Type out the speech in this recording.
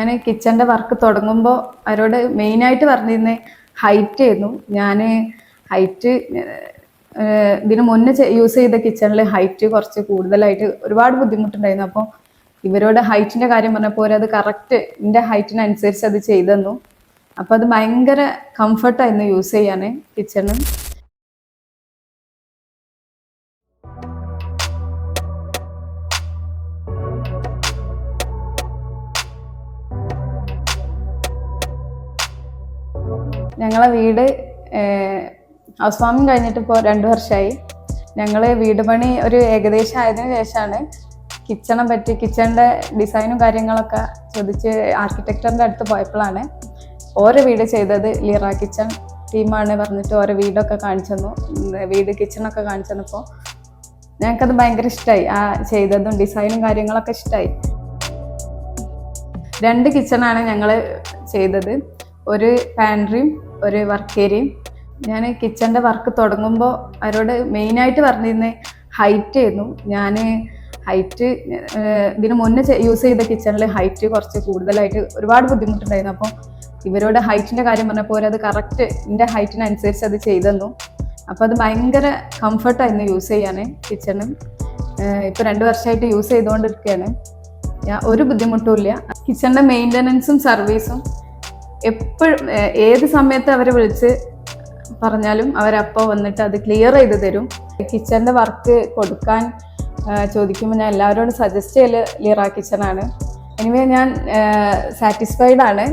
ഞാൻ കിച്ചൻ്റെ വർക്ക് തുടങ്ങുമ്പോൾ അവരോട് മെയിനായിട്ട് പറഞ്ഞിരുന്നത് ഹൈറ്റ് ആയിരുന്നു. ഞാൻ ഹൈറ്റ് ഇതിന് മുന്നേ യൂസ് ചെയ്ത കിച്ചണിൽ ഹൈറ്റ് കുറച്ച് കൂടുതലായിട്ട് ഒരുപാട് ബുദ്ധിമുട്ടുണ്ടായിരുന്നു. അപ്പോൾ ഇവരോട് ഹൈറ്റിൻ്റെ കാര്യം പറഞ്ഞപ്പോൾ അവരത് കറക്റ്റ് എൻ്റെ ഹൈറ്റിനനുസരിച്ച് അത് ചെയ്തു തന്നു. അപ്പോൾ അത് ഭയങ്കര കംഫർട്ടായിരുന്നു യൂസ് ചെയ്യാൻ കിച്ചണ്. ഞങ്ങളെ വീട് ഹൗസ് വാമിങ് കഴിഞ്ഞിട്ട് ഇപ്പോൾ 2 വർഷമായി. ഞങ്ങൾ വീട് പണി ഒരു ഏകദേശം ആയതിനു ശേഷമാണ് കിച്ചണിൻ്റെ ഡിസൈനും കാര്യങ്ങളൊക്കെ ചോദിച്ച് ആർക്കിടെക്ചറിൻ്റെ അടുത്ത് പോയപ്പോഴാണ് ഓരോ വീട് ചെയ്തത് ലിറ കിച്ചൺ ടീമാണ് പറഞ്ഞിട്ട് ഓരോ വീടൊക്കെ കാണിച്ചു തന്നു. കിച്ചണൊക്കെ കാണിച്ചു തന്നപ്പോൾ ഞങ്ങൾക്കത് ഭയങ്കര ഇഷ്ടമായി. ആ ചെയ്തതും ഡിസൈനും കാര്യങ്ങളൊക്കെ ഇഷ്ടമായി. 2 കിച്ചണാണ് ഞങ്ങൾ ചെയ്തത്, ഒരു പാൻട്രിയും ഒരു വർക്ക് ഏരിയയും. ഞാൻ കിച്ചൻ്റെ വർക്ക് തുടങ്ങുമ്പോൾ അവരോട് മെയിനായിട്ട് പറഞ്ഞിരുന്നത് ഹൈറ്റ് ആയിരുന്നു. ഞാൻ ഹൈറ്റ് ഇതിന് മുന്നേ യൂസ് ചെയ്ത കിച്ചണിൽ ഹൈറ്റ് കുറച്ച് കൂടുതലായിട്ട് ഒരുപാട് ബുദ്ധിമുട്ടുണ്ടായിരുന്നു. അപ്പോൾ ഇവരോട് ഹൈറ്റിൻ്റെ കാര്യം പറഞ്ഞപ്പോൾ അവരത് കറക്റ്റ് എൻ്റെ ഹൈറ്റിനനുസരിച്ച് അത് ചെയ്തു തന്നു. അപ്പോൾ അത് ഭയങ്കര കംഫർട്ടായിരുന്നു യൂസ് ചെയ്യാൻ കിച്ചണ്. ഇപ്പോൾ 2 വർഷമായിട്ട് യൂസ് ചെയ്തുകൊണ്ടിരിക്കുകയാണ്. ഒരു ബുദ്ധിമുട്ടുമില്ല. കിച്ചണിൻ്റെ മെയിൻ്റനൻസും സർവീസും എപ്പോഴും ഏത് സമയത്ത് അവരെ വിളിച്ച് പറഞ്ഞാലും അവരപ്പോൾ വന്നിട്ട് അത് ക്ലിയർ ചെയ്ത് തരും. കിച്ചൻ്റെ വർക്ക് കൊടുക്കാൻ ചോദിക്കുമ്പോൾ ഞാൻ എല്ലാവരോടും സജസ്റ്റ് ചെയ്യൽ ലിറ കിച്ചണാണ്. എനിവേ ഞാൻ സാറ്റിസ്ഫൈഡ് ആണ്.